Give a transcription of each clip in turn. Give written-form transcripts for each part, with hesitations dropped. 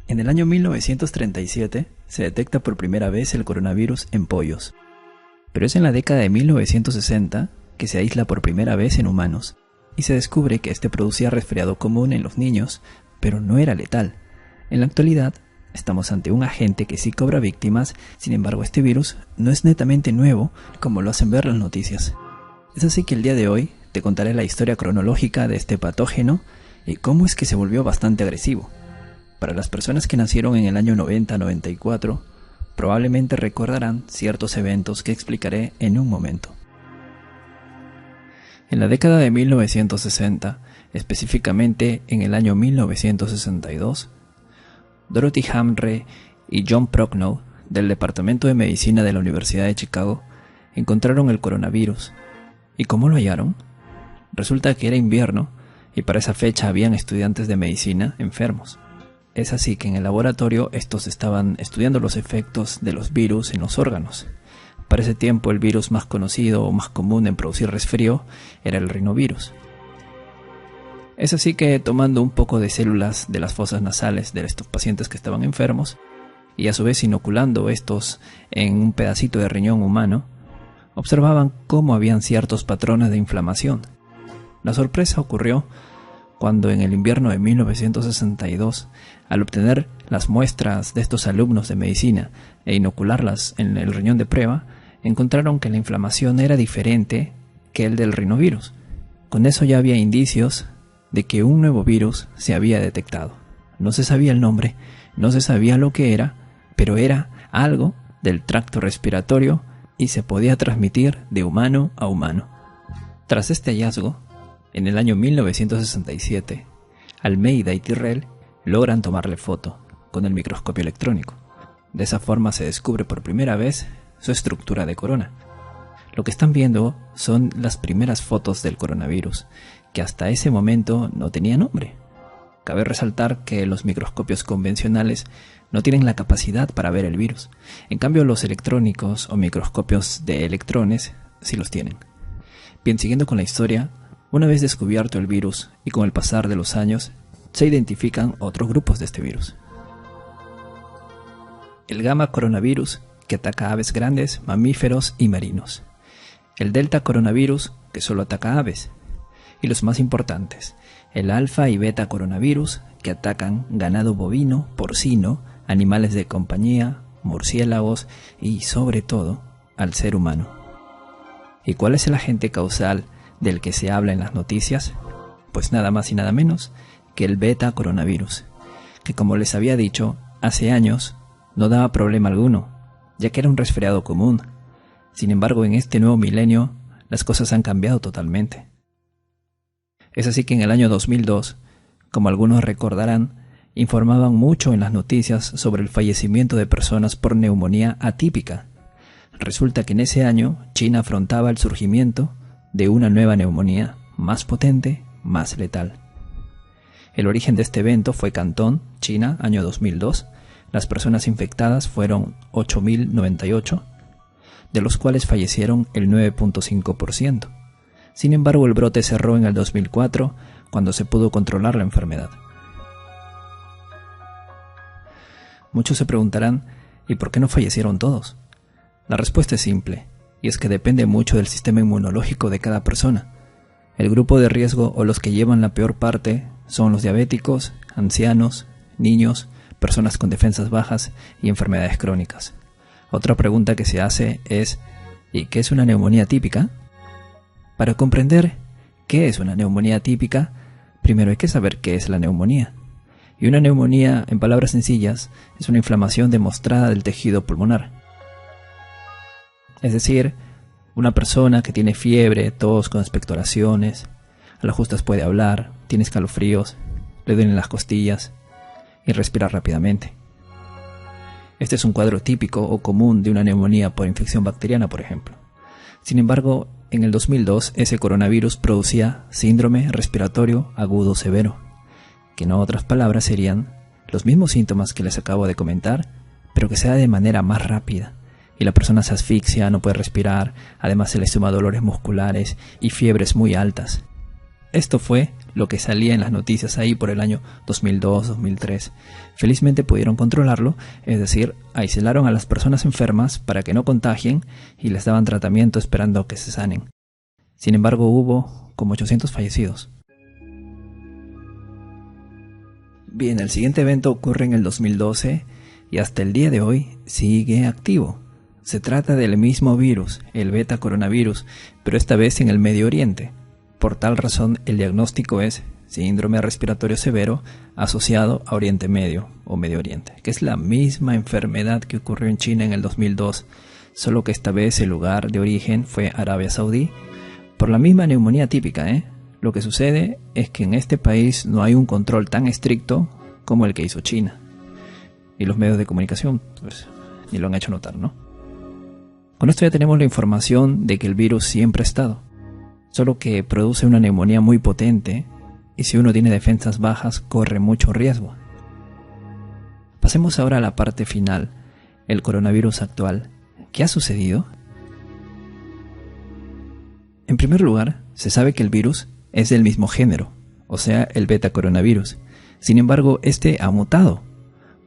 En el año 1937 se detecta por primera vez el coronavirus en pollos, pero es en la década de 1960 que se aísla por primera vez en humanos y se descubre que este producía resfriado común en los niños, pero no era letal. En la actualidad, estamos ante un agente que sí cobra víctimas, sin embargo este virus no es netamente nuevo como lo hacen ver las noticias. Es así que el día de hoy te contaré la historia cronológica de este patógeno y cómo es que se volvió bastante agresivo. Para las personas que nacieron en el año 90-94, probablemente recordarán ciertos eventos que explicaré en un momento. En la década de 1960, específicamente en el año 1962, Dorothy Hamre y John Prochnow, del Departamento de Medicina de la Universidad de Chicago, encontraron el coronavirus. ¿Y cómo lo hallaron? Resulta que era invierno y para esa fecha habían estudiantes de medicina enfermos. Es así que en el laboratorio estos estaban estudiando los efectos de los virus en los órganos. Para ese tiempo el virus más conocido o más común en producir resfrío era el rinovirus. Es así que tomando un poco de células de las fosas nasales de estos pacientes que estaban enfermos y a su vez inoculando estos en un pedacito de riñón humano, observaban cómo habían ciertos patrones de inflamación. La sorpresa ocurrió cuando en el invierno de 1962, al obtener las muestras de estos alumnos de medicina e inocularlas en el riñón de prueba, encontraron que la inflamación era diferente que el del rinovirus. Con eso ya había indicios de que un nuevo virus se había detectado. No se sabía el nombre, no se sabía lo que era, pero era algo del tracto respiratorio y se podía transmitir de humano a humano. Tras este hallazgo, en el año 1967, Almeida y Tyrrell logran tomarle foto con el microscopio electrónico. De esa forma se descubre por primera vez su estructura de corona. Lo que están viendo son las primeras fotos del coronavirus, que hasta ese momento no tenía nombre. Cabe resaltar que los microscopios convencionales no tienen la capacidad para ver el virus. En cambio, los electrónicos o microscopios de electrones sí los tienen. Bien, siguiendo con la historia, una vez descubierto el virus y con el pasar de los años, se identifican otros grupos de este virus. El gamma coronavirus, que ataca a aves grandes, mamíferos y marinos. El delta coronavirus, que solo ataca a aves. Y los más importantes, el alfa y beta coronavirus, que atacan ganado bovino, porcino, animales de compañía, murciélagos y, sobre todo, al ser humano. ¿Y cuál es el agente causal del que se habla en las noticias? Pues nada más y nada menos que el beta coronavirus, que como les había dicho, hace años no daba problema alguno, ya que era un resfriado común. Sin embargo, en este nuevo milenio, las cosas han cambiado totalmente. Es así que en el año 2002, como algunos recordarán, informaban mucho en las noticias sobre el fallecimiento de personas por neumonía atípica. Resulta que en ese año China afrontaba el surgimiento de una nueva neumonía, más potente, más letal. El origen de este evento fue Cantón, China, año 2002. Las personas infectadas fueron 8.098, de los cuales fallecieron el 9.5%. Sin embargo, el brote cerró en el 2004, cuando se pudo controlar la enfermedad. Muchos se preguntarán, ¿y por qué no fallecieron todos? La respuesta es simple, y es que depende mucho del sistema inmunológico de cada persona. El grupo de riesgo o los que llevan la peor parte son los diabéticos, ancianos, niños, personas con defensas bajas y enfermedades crónicas. Otra pregunta que se hace es, ¿y qué es una neumonía típica? Para comprender qué es una neumonía típica, primero hay que saber qué es la neumonía. Y una neumonía, en palabras sencillas, es una inflamación demostrada del tejido pulmonar. Es decir, una persona que tiene fiebre, tos con expectoraciones, a las justas puede hablar, tiene escalofríos, le duelen las costillas y respira rápidamente. Este es un cuadro típico o común de una neumonía por infección bacteriana, por ejemplo. Sin embargo, en el 2002 ese coronavirus producía síndrome respiratorio agudo severo, que en otras palabras serían los mismos síntomas que les acabo de comentar, pero que se da de manera más rápida, y la persona se asfixia, no puede respirar, además se le suma dolores musculares y fiebres muy altas. Esto fue lo que salía en las noticias ahí por el año 2002-2003. Felizmente pudieron controlarlo, es decir, aislaron a las personas enfermas para que no contagien y les daban tratamiento esperando que se sanen. Sin embargo, hubo como 800 fallecidos. Bien, el siguiente evento ocurre en el 2012 y hasta el día de hoy sigue activo. Se trata del mismo virus, el beta coronavirus, pero esta vez en el Medio Oriente. Por tal razón, el diagnóstico es síndrome respiratorio severo asociado a Oriente Medio o Medio Oriente, que es la misma enfermedad que ocurrió en China en el 2002, solo que esta vez el lugar de origen fue Arabia Saudí, por la misma neumonía típica. Lo que sucede es que en este país no hay un control tan estricto como el que hizo China. Y los medios de comunicación, pues, ni lo han hecho notar, ¿no? Con esto ya tenemos la información de que el virus siempre ha estado, solo que produce una neumonía muy potente y si uno tiene defensas bajas corre mucho riesgo. Pasemos ahora a la parte final, el coronavirus actual. ¿Qué ha sucedido? En primer lugar, se sabe que el virus es del mismo género, o sea, el beta coronavirus. Sin embargo, este ha mutado.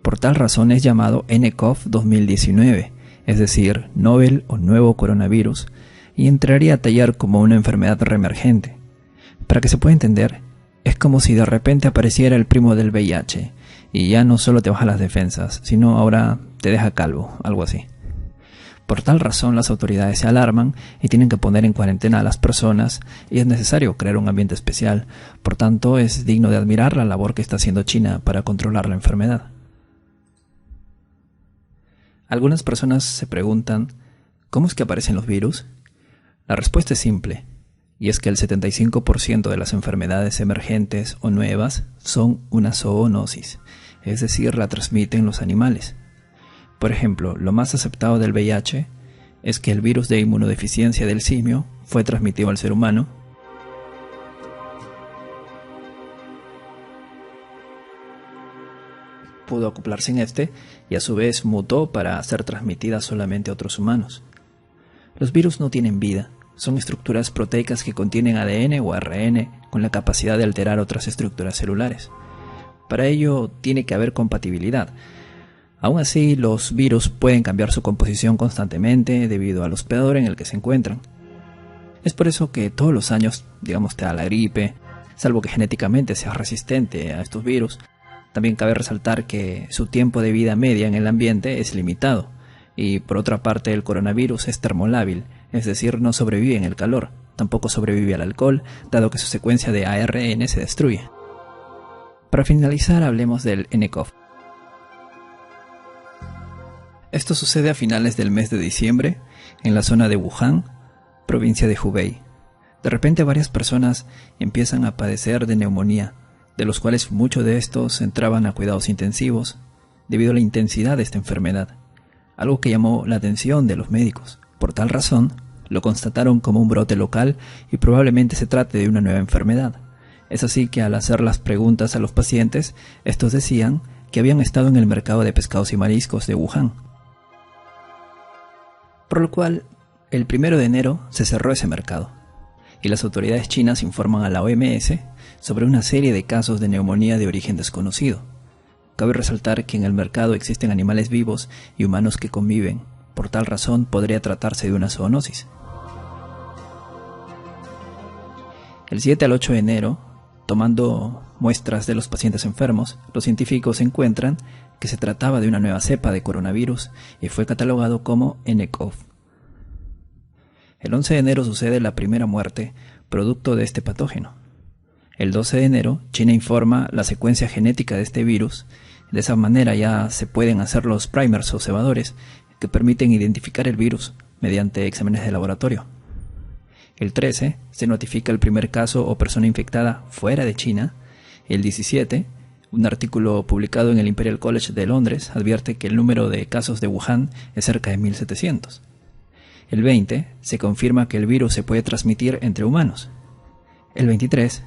Por tal razón es llamado nCoV 2019. Es decir, novel o nuevo coronavirus, y entraría a tallar como una enfermedad reemergente. Para que se pueda entender, es como si de repente apareciera el primo del VIH, y ya no solo te baja las defensas, sino ahora te deja calvo, algo así. Por tal razón las autoridades se alarman y tienen que poner en cuarentena a las personas, y es necesario crear un ambiente especial. Por tanto, es digno de admirar la labor que está haciendo China para controlar la enfermedad. Algunas personas se preguntan, ¿cómo es que aparecen los virus? La respuesta es simple, y es que el 75% de las enfermedades emergentes o nuevas son una zoonosis, es decir, la transmiten los animales. Por ejemplo, lo más aceptado del VIH es que el virus de inmunodeficiencia del simio fue transmitido al ser humano, pudo acoplarse en este y a su vez mutó para ser transmitida solamente a otros humanos. Los virus no tienen vida, son estructuras proteicas que contienen ADN o ARN con la capacidad de alterar otras estructuras celulares. Para ello tiene que haber compatibilidad. Aún así, los virus pueden cambiar su composición constantemente debido al hospedador en el que se encuentran. Es por eso que todos los años, digamos, te da la gripe, salvo que genéticamente seas resistente a estos virus. También cabe resaltar que su tiempo de vida media en el ambiente es limitado, y por otra parte el coronavirus es termolábil, es decir, no sobrevive en el calor, tampoco sobrevive al alcohol, dado que su secuencia de ARN se destruye. Para finalizar, hablemos del nCoV. Esto sucede a finales del mes de diciembre, en la zona de Wuhan, provincia de Hubei. De repente varias personas empiezan a padecer de neumonía, de los cuales muchos de estos entraban a cuidados intensivos debido a la intensidad de esta enfermedad, algo que llamó la atención de los médicos. Por tal razón, lo constataron como un brote local y probablemente se trate de una nueva enfermedad. Es así que al hacer las preguntas a los pacientes, estos decían que habían estado en el mercado de pescados y mariscos de Wuhan. Por lo cual, el 1 de enero se cerró ese mercado, y las autoridades chinas informan a la OMS sobre una serie de casos de neumonía de origen desconocido. Cabe resaltar que en el mercado existen animales vivos y humanos que conviven, por tal razón podría tratarse de una zoonosis. El 7 al 8 de enero, tomando muestras de los pacientes enfermos, los científicos encuentran que se trataba de una nueva cepa de coronavirus y fue catalogado como nCoV. El 11 de enero sucede la primera muerte producto de este patógeno. El 12 de enero, China informa la secuencia genética de este virus. De esa manera ya se pueden hacer los primers o cebadores que permiten identificar el virus mediante exámenes de laboratorio. El 13 se notifica el primer caso o persona infectada fuera de China. El 17, un artículo publicado en el Imperial College de Londres advierte que el número de casos de Wuhan es cerca de 1700. El 20 se confirma que el virus se puede transmitir entre humanos. El 23,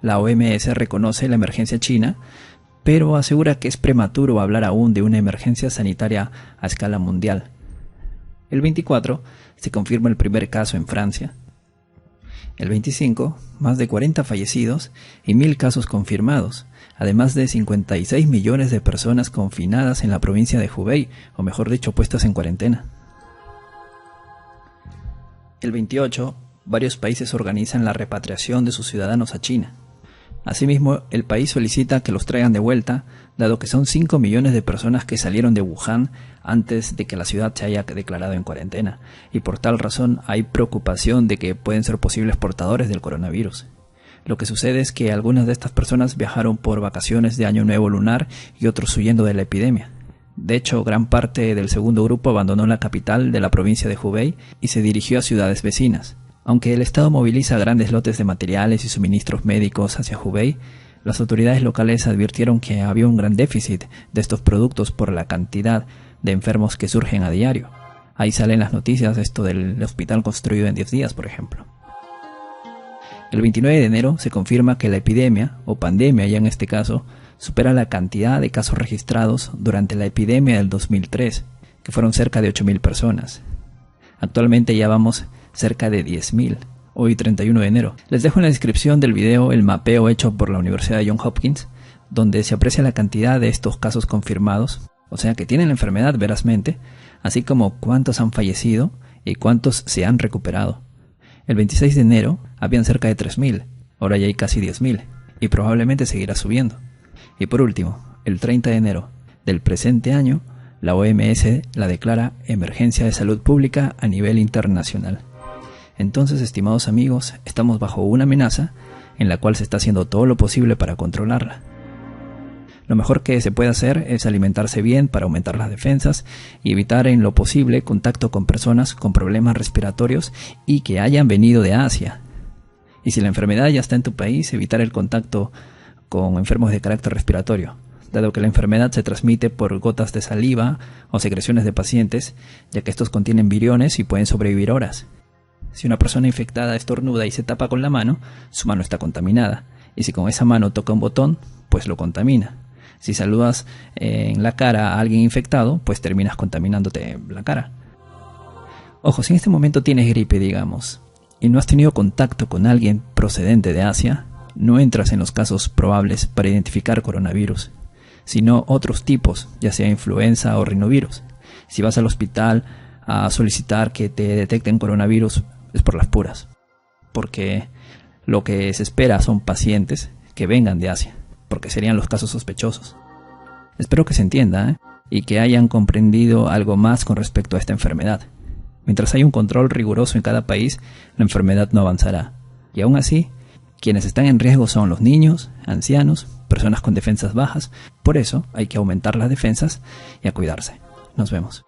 la OMS reconoce la emergencia china, pero asegura que es prematuro hablar aún de una emergencia sanitaria a escala mundial. El 24 se confirma el primer caso en Francia. El 25, más de 40 fallecidos y 1000 casos confirmados, además de 56 millones de personas confinadas en la provincia de Hubei, o mejor dicho, puestas en cuarentena. El 28, varios países organizan la repatriación de sus ciudadanos a China. Asimismo, el país solicita que los traigan de vuelta, dado que son 5 millones de personas que salieron de Wuhan antes de que la ciudad se haya declarado en cuarentena, y por tal razón hay preocupación de que pueden ser posibles portadores del coronavirus. Lo que sucede es que algunas de estas personas viajaron por vacaciones de Año Nuevo lunar y otros huyendo de la epidemia. De hecho, gran parte del segundo grupo abandonó la capital de la provincia de Hubei y se dirigió a ciudades vecinas. Aunque el Estado moviliza grandes lotes de materiales y suministros médicos hacia Hubei, las autoridades locales advirtieron que había un gran déficit de estos productos por la cantidad de enfermos que surgen a diario. Ahí salen las noticias de esto del hospital construido en 10 días, por ejemplo. El 29 de enero se confirma que la epidemia, o pandemia ya en este caso, supera la cantidad de casos registrados durante la epidemia del 2003, que fueron cerca de 8.000 personas. Actualmente ya vamos cerca de 10.000, hoy 31 de enero. Les dejo en la descripción del video el mapeo hecho por la Universidad de Johns Hopkins, donde se aprecia la cantidad de estos casos confirmados, o sea que tienen la enfermedad verazmente, así como cuántos han fallecido y cuántos se han recuperado. El 26 de enero habían cerca de 3.000, ahora ya hay casi 10.000, y probablemente seguirá subiendo. Y por último, el 30 de enero del presente año, la OMS la declara emergencia de salud pública a nivel internacional. Entonces, estimados amigos, estamos bajo una amenaza en la cual se está haciendo todo lo posible para controlarla. Lo mejor que se puede hacer es alimentarse bien para aumentar las defensas y evitar en lo posible contacto con personas con problemas respiratorios y que hayan venido de Asia. Y si la enfermedad ya está en tu país, evitar el contacto con enfermos de carácter respiratorio, dado que la enfermedad se transmite por gotas de saliva o secreciones de pacientes, ya que estos contienen viriones y pueden sobrevivir horas. Si una persona infectada estornuda y se tapa con la mano, su mano está contaminada, y si con esa mano toca un botón, pues lo contamina. Si saludas en la cara a alguien infectado, pues terminas contaminándote la cara. Ojo, si en este momento tienes gripe, digamos, y no has tenido contacto con alguien procedente de Asia, no entras en los casos probables para identificar coronavirus, sino otros tipos, ya sea influenza o rinovirus. Si vas al hospital a solicitar que te detecten coronavirus, es por las puras, porque lo que se espera son pacientes que vengan de Asia, porque serían los casos sospechosos. Espero que se entienda, y que hayan comprendido algo más con respecto a esta enfermedad. Mientras haya un control riguroso en cada país, la enfermedad no avanzará. Y aún así, quienes están en riesgo son los niños, ancianos, personas con defensas bajas. Por eso hay que aumentar las defensas y a cuidarse. Nos vemos.